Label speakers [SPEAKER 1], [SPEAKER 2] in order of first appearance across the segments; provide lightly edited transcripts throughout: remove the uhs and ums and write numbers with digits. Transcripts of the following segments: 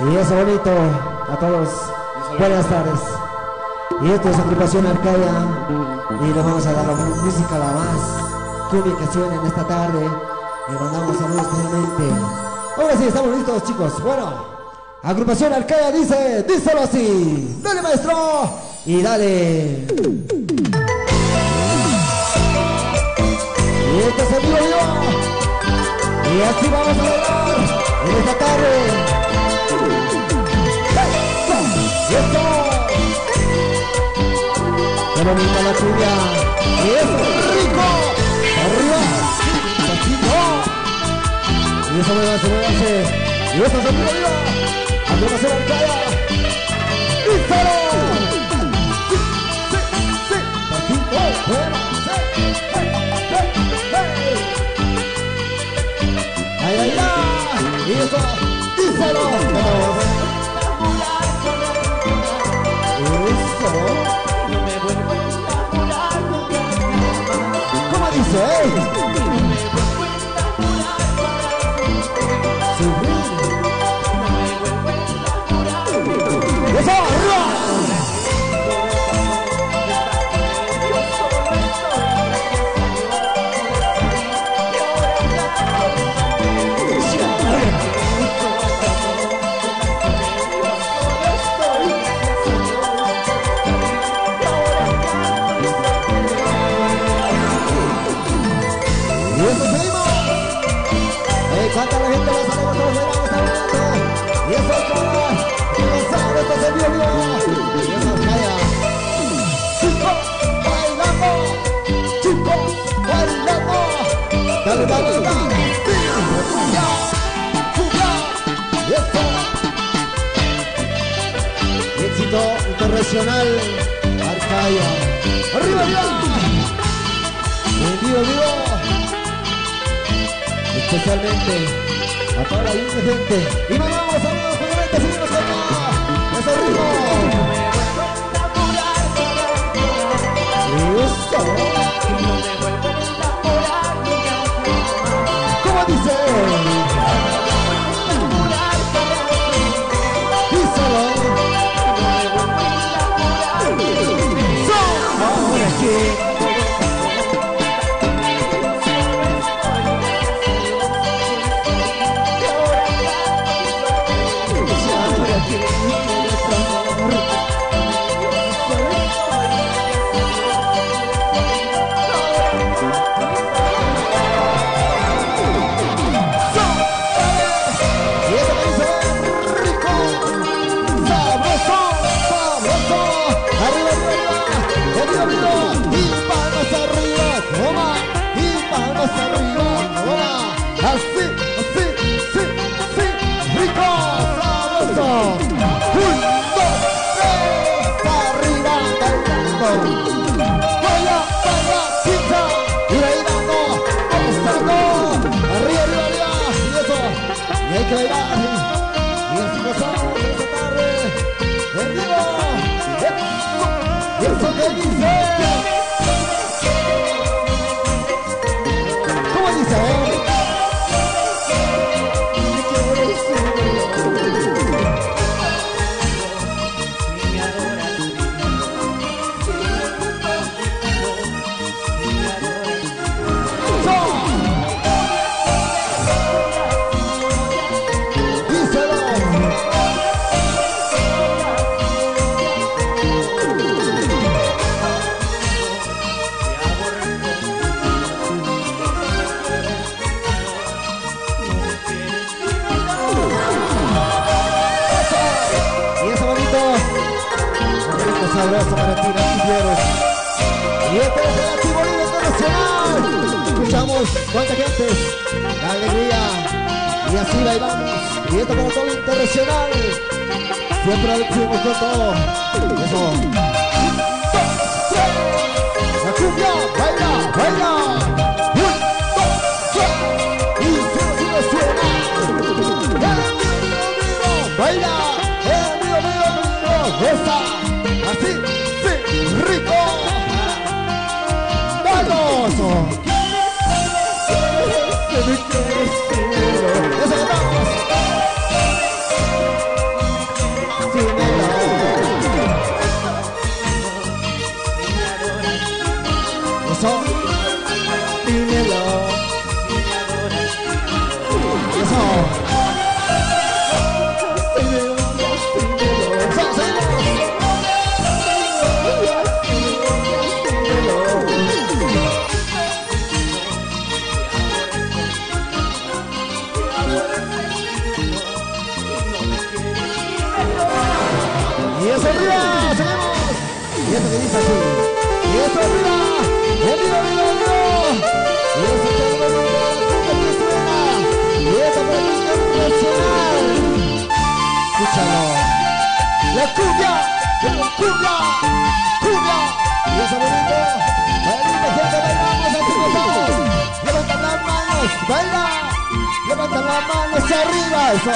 [SPEAKER 1] Y eso bonito a todos. Buenas tardes. Y esto es agrupación Arcadia. Y le vamos a dar la música la más comunicación en esta tarde. Le mandamos saludos especialmente. Ahora sí, estamos listos, chicos. Bueno, agrupación Arcadia dice, díselo así. Dale, maestro. Y dale. Y esto es el vivo. Y así vamos a bailar en esta tarde. ¡Y esto! ¡Qué bonita la cumbia! ¡Y eso! ¡Rico! ¡Arriba! ¡Pasito! ¡Y eso muévase! ¡Y eso se mueve! ¡Arriba se Arcadia! ¡Díselo! ¡Sí! ¡Pasito! ¡Muévase! ¡Ay, ay, ay! ¡Y eso! ¡Díselo!
[SPEAKER 2] No me vuelvo a enamorar nunca más.
[SPEAKER 1] ¿Cómo dice?
[SPEAKER 2] No me vuelvo a enamorar para
[SPEAKER 1] Sí.
[SPEAKER 2] no me vuelvo a enamorar.
[SPEAKER 1] ¡Eso! ¡Arriba! Canta la gente, los amigos, todos bailamos adelante. Y eso es todo. Y Gonzalo, esto es el vivo. Y eso es Arcadia. Chicos, bailando. Chicos, bailando. Dale, dale, dale. Cumbia, cumbia. Y eso. Éxito internacional. Arcadia. Arriba, arriba. En vivo, vivo. Especialmente a toda la linda gente. Y mandamos saludos primeramente, seguimos con ese ritmo. Listo. ¿Cómo dice? Díselo. Ahora sí. Hay que bailar y así pasamos esta tarde en vivo. Eso que dice. ¿Cómo dice? Abrazo para ti, Natilleros. Y este es el Activo Libre Internacional. Escuchamos cuánta gente, la alegría. Y así bailamos. Y esto para todo lo internacional. Siempre fuimos con todo. Eso. La cumbia, baila, baila. Un, dos, tres. Y si suena. Baila. Esa. Así, sí, rico. ¡Vamos! Eso que vamos. Y eso arriba, seguimos. Y eso que dice así. Y eso arriba. Arriba, arriba, arriba. Y eso que arriba, que suena. Y eso para el internacional. Escúchalo. La cumbia, cumbia. Y eso bonito. Bailita, gente, bailamos, así gozamos. Levantan las manos, baila. Levantan las manos arriba, eso.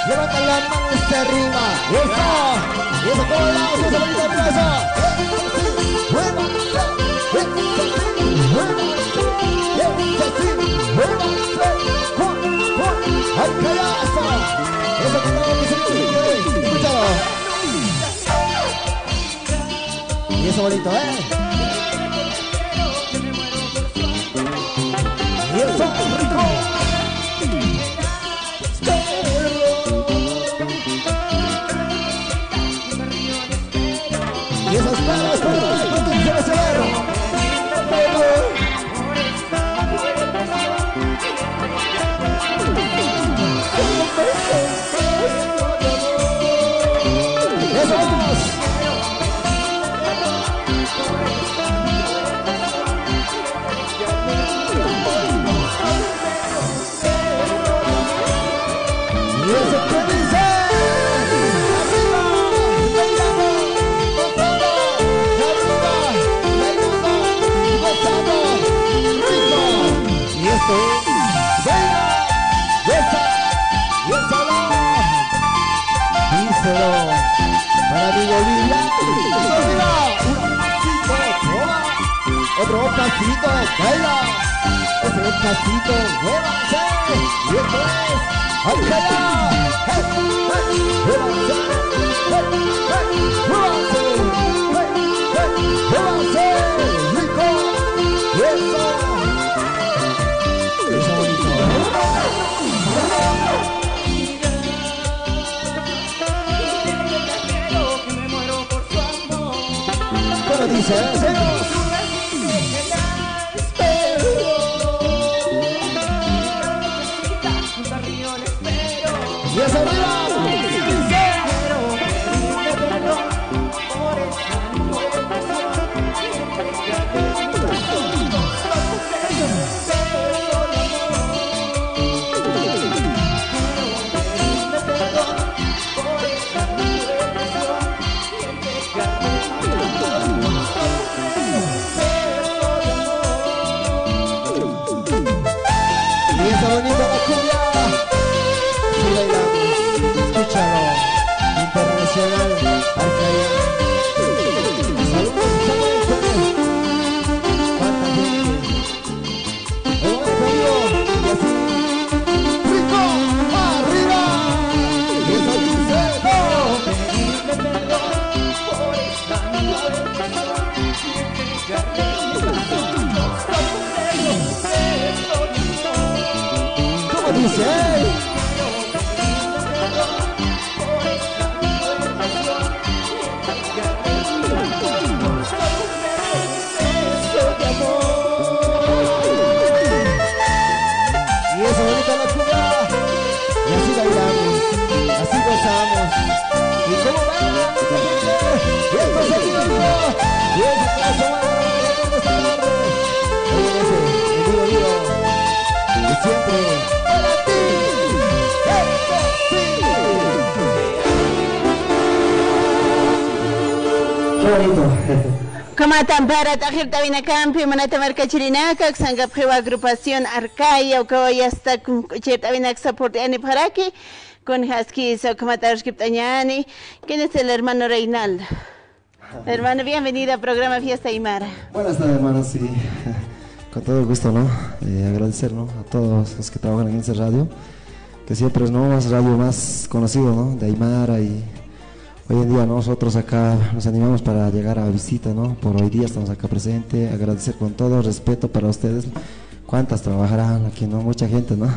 [SPEAKER 1] Levantan las manos hacia arriba, eso. Y eso, ¿cómo bailamos? Eso, bonito arriba, eso. Muévanse, al callazo. Eso que todo que se escúchalo. Y eso bonito, Y eso rico. Y eso espero, que se va a hacer. Para mi Bolivia, otro pasito, baila, otro pasito, muévanse, y esto es, ¡alcala! ¡Muévanse! ¡Muévanse! ¡Rico! ¡Y eso! ¡Eso bonito! ¿Cómo dice? ¡Seguimos! ¡Y eso arriba! Bonita la cumbia, si bailamos, escúchalo, internacional, Arcaya. Saludos, cuánta gente, el momento vivo, y así, rico, arriba, y eso dice, pedirle perdón por esta dice, y eso bonita la cumbia, y así bailamos, así gozamos, y como bailamos la gente, y esto es aquí vivo, y eso que se mueve esta tarde, oye ese, el vivo, y siempre.
[SPEAKER 3] Como tampara tajir tabina campi manata marca chirinaka sanga prueba agrupación Arcaya o que ya está con tabina soporte ani paraki con Husky so como tarshkiptañani. ¿Quién es el hermano Reinaldo? Hermano, bienvenido al programa Fiesta Aymara.
[SPEAKER 1] Buenas tardes, hermano, sí, con todo gusto, ¿no? Agradecer, ¿no? A todos los que trabajan en esa radio, que siempre es, ¿no?, es radio más conocido, ¿no?, de Aymara, y hoy en día nosotros acá nos animamos para llegar a visita, ¿no? Por hoy día estamos acá presentes, agradecer con todo respeto para ustedes, cuántas trabajarán aquí, ¿no? Mucha gente, ¿no?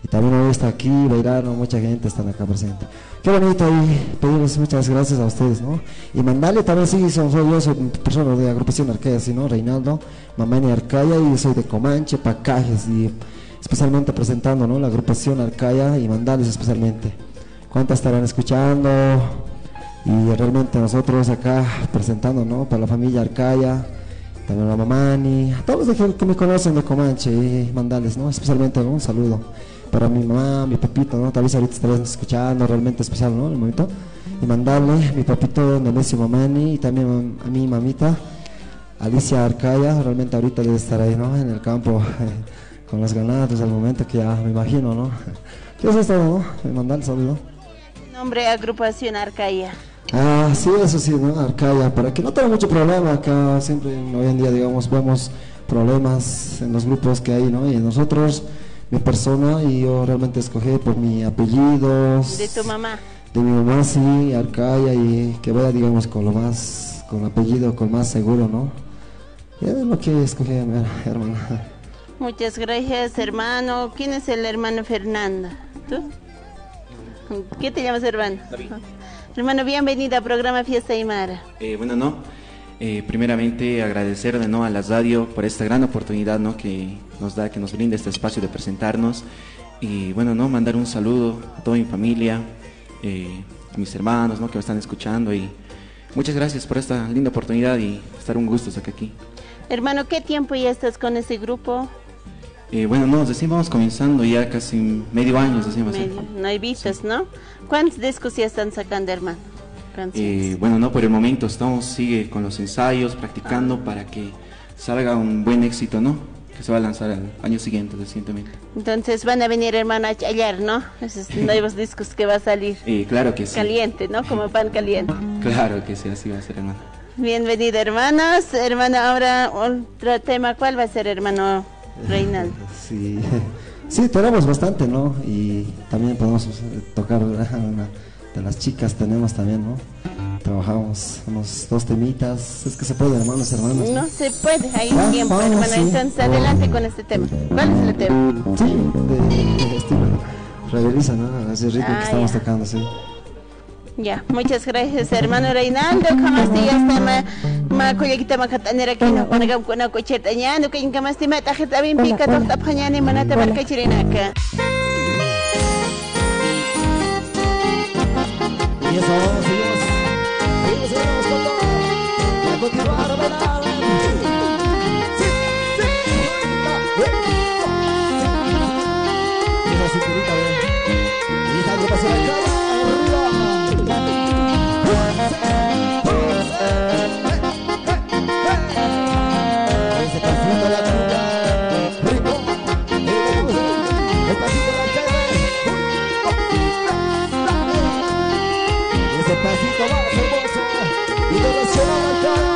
[SPEAKER 1] Y también hoy está aquí, bailar, ¿no? Mucha gente está acá presente. Qué bonito ahí, pedirles muchas gracias a ustedes, ¿no? Y mandarle también, sí, yo soy persona de agrupación Arcaya, ¿sí, no? Reinaldo, Mamani Arcaya, y soy de Comanche, Pacajes, y especialmente presentando, ¿no?, la agrupación Arcaya, y mandarles especialmente. ¿Cuántas estarán escuchando? Y realmente nosotros acá presentando, ¿no? Para la familia Arcaya, también a Mamani, a todos los que me conocen de Comanche, y mandarles, ¿no? Especialmente, ¿no? Un saludo para mi mamá, mi papito, ¿no? Tal vez ahorita estarían escuchando, realmente especial, ¿no? El momento. Y mandarle a mi papito Nemesio Mamani y también a mi mamita Alicia Arcaya, realmente ahorita debe estar ahí, ¿no? En el campo con los ganados al momento, que ya me imagino, ¿no? ¿Qué es esto, no? Me mandarle saludo.
[SPEAKER 3] Nombre agrupación Arcaya.
[SPEAKER 1] Ah, sí, eso sí, ¿no? Arcaya, para que no tenga mucho problema acá, siempre hoy en día, digamos, vemos problemas en los grupos que hay, ¿no? Y nosotros, mi persona, y yo realmente escogí por mi apellido.
[SPEAKER 3] ¿De tu mamá?
[SPEAKER 1] De mi mamá, sí, Arcaya, y que vaya, digamos, con lo más, con apellido, con más seguro, ¿no? Y es lo que escogí, hermano.
[SPEAKER 3] Muchas gracias, hermano. ¿Quién es el hermano Fernando? ¿Tú? ¿Qué te llamas, hermano?
[SPEAKER 4] David.
[SPEAKER 3] Hermano, bienvenido al programa Fiesta Aymara.
[SPEAKER 4] Primeramente agradecerle, ¿no? a la radio por esta gran oportunidad, ¿no? que nos da, que nos brinda este espacio de presentarnos. Y bueno, ¿no? mandar un saludo a toda mi familia, a mis hermanos, ¿no? que me están escuchando. Y muchas gracias por esta linda oportunidad y estar un gusto estar aquí.
[SPEAKER 3] Hermano, ¿qué tiempo ya estás con ese grupo?
[SPEAKER 4] Recién vamos comenzando ya casi medio año, decimos.
[SPEAKER 3] No hay vistas, sí. ¿No? ¿Cuántos discos ya están sacando, hermano?
[SPEAKER 4] Por el momento sigue con los ensayos, practicando para que salga un buen éxito, ¿no? Que se va a lanzar al año siguiente, recientemente.
[SPEAKER 3] Entonces van a venir, hermano, a hallar, ¿no? Esos nuevos discos que va a salir.
[SPEAKER 4] Claro que sí.
[SPEAKER 3] Caliente, ¿no? Como pan caliente.
[SPEAKER 4] Claro que sí, así va a ser, hermano.
[SPEAKER 3] Bienvenido, hermanos. Hermano, ahora otro tema. ¿Cuál va a ser, hermano Reinaldo?
[SPEAKER 1] Sí, sí, tenemos bastante, ¿no? Y también podemos tocar una de las chicas, tenemos también, ¿no? Trabajamos unos 2 temitas. Es que se puede, hermanos.
[SPEAKER 3] No se puede, hay un tiempo, hermano. Sí. Entonces, adelante con este tema. ¿Cuál es el tema?
[SPEAKER 1] Sí, de estilo Rebeliza, ¿no? Ese ritmo que estamos tocando, sí.
[SPEAKER 3] Ya, muchas gracias, hermano Reinaldo. Jamás te ya está ma coleguita macatanera que no ponagam con una cocheta ñando que jamás te mata jeta bien pica torta pañani manata marca chirenaca.
[SPEAKER 1] Y eso, seguimos con todo. A continuar a bailar. Sí, sí, y esa cinturita, y esta agrupación acá. Ese pasito la chica, rico, el pasito la calle, ese pasito más hermoso y todo se va a cara.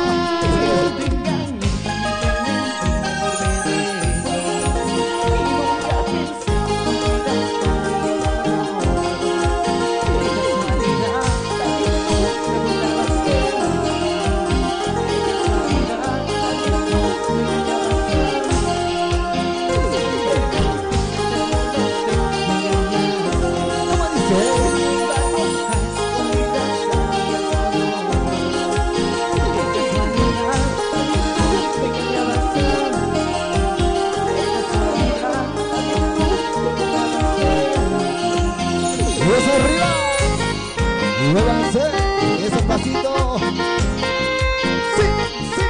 [SPEAKER 1] Pasito, sí, sí,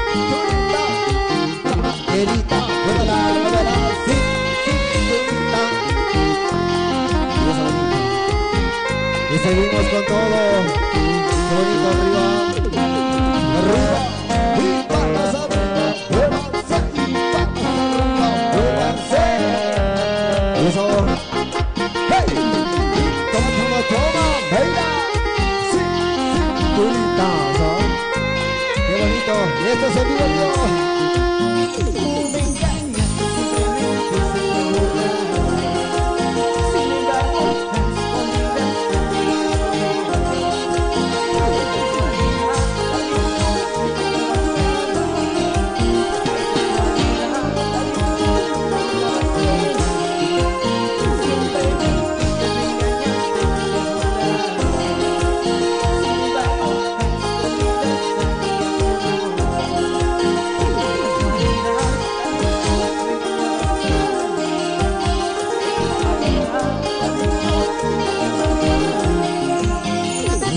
[SPEAKER 1] querida, muévala, sí, querida. Y seguimos con todo, qué bonito, arriba, y patas arriba, muévanse, y eso, hey, toma, baila. Qué bonito, y esto es el video.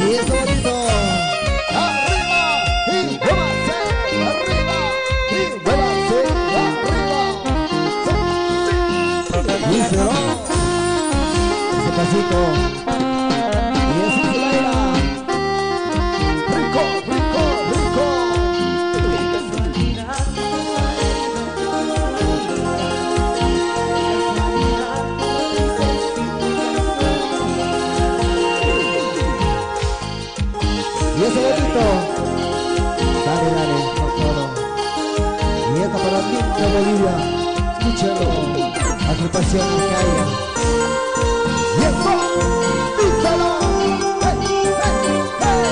[SPEAKER 1] Y eso bonito. Y ese bonito. Dale, dale, con todo. Y esta para ti de Bolivia. Escúchalo. Agrupación Arcadia. Y esto, díselo. ¡Hey, hey, hey!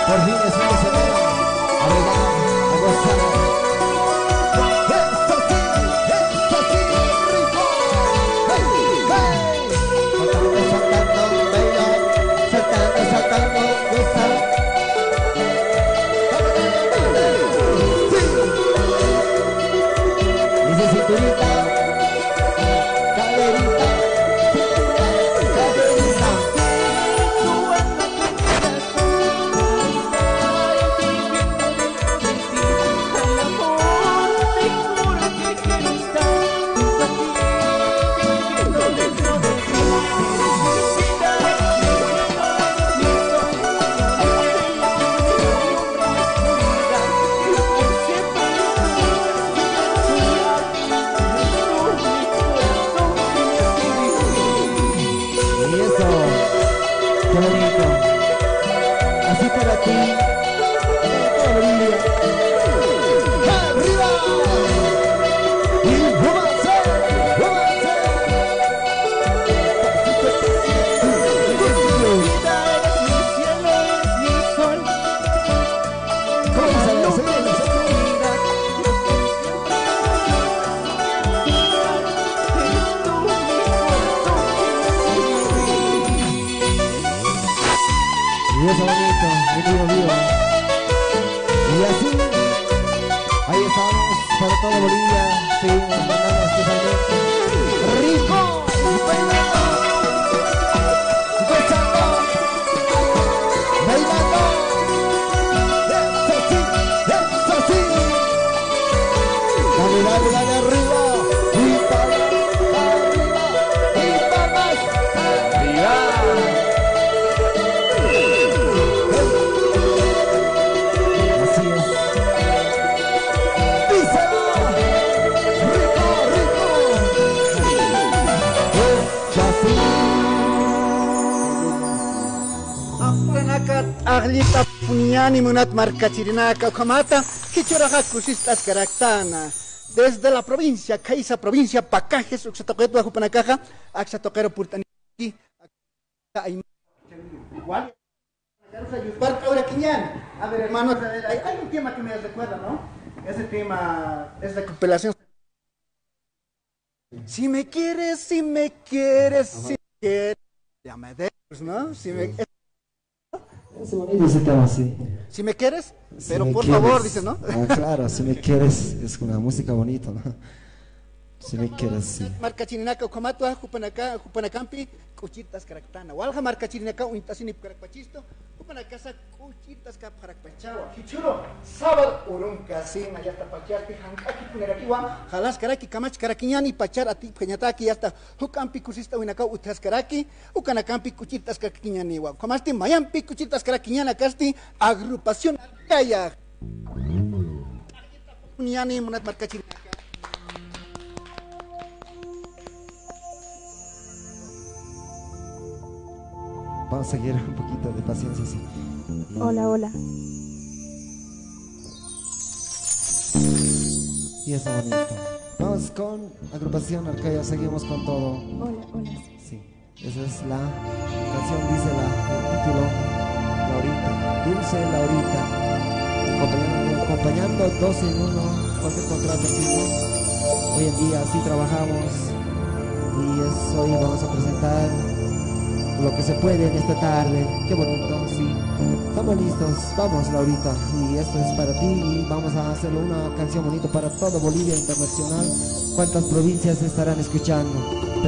[SPEAKER 1] ¡Qué bonito es el programa! Qué bonito. Así para ti. Para Bolivia. ¡Arriba! Y ¡múvanse! ¡múvanse! ¿Cómo dice la señora? Y eso bonito, vivo, vivo. Y así, ahí estamos, para toda Bolivia, seguimos mandando especialmente. ¡Rico! ¡Bailando! ¡Gozando! ¡Bailando! ¡Eso sí! ¡Eso sí! Dale, dale, dale arriba. Y para arriba. Y para más arriba.
[SPEAKER 5] Aglita punyani munat marcachirinaka kamata kichuraja kusistas karaktana desde la provincia Caiza provincia Pacajes uxatoqueto ajupanacaja axatoquero purtaniki igual a ver hermanos hay un tema que me recuerda, ¿no? Ese tema es la compilación. Si me quieres, si me quieres, si me quieres, ya me dejas, ¿no? Si me
[SPEAKER 1] Es bonito ese tema, sí.
[SPEAKER 5] Si me quieres,
[SPEAKER 1] Si
[SPEAKER 5] pero
[SPEAKER 1] me
[SPEAKER 5] por
[SPEAKER 1] quieres.
[SPEAKER 5] favor, dice, ¿no?
[SPEAKER 1] Ah, claro, si me quieres, es una música bonita, ¿no? Si me quieres, sí.
[SPEAKER 5] Marca chirinaka ucamatua, jupanacampi, cuchitas caractana. Walja marca chirinaka uintasini caracpachisto, jupanacasa cuchitas caracpachawa. Hichuro, sábado urunca, sima, ya está pachasti, hankaki punerakiwa, jalas karaki, kamach karakiñani, pachar ati, peñataki, ya está, hukampi kusista uinaka utas karaki, ukanacampi cuchitas karakiñani, wa. Kamasti mayampi cuchitas karakiñana casti, agrupación Arcaya. Uñani, munat marca chirinaka.
[SPEAKER 1] Vamos a seguir un poquito de paciencia, sí.
[SPEAKER 6] Hola, hola.
[SPEAKER 1] Y eso bonito. Vamos con agrupación Arcaya, seguimos con todo.
[SPEAKER 6] Hola, hola.
[SPEAKER 1] Sí, esa es la canción, dice el título, Laurita, Dulce Laurita, acompañando 2 en 1, cualquier contrato firme. Hoy en día así trabajamos y hoy vamos a presentar lo que se puede en esta tarde. Qué bonito, sí. Estamos listos, vamos Laurita, y esto es para ti y vamos a hacerlo una canción bonita para todo Bolivia internacional. ¿Cuántas provincias estarán escuchando?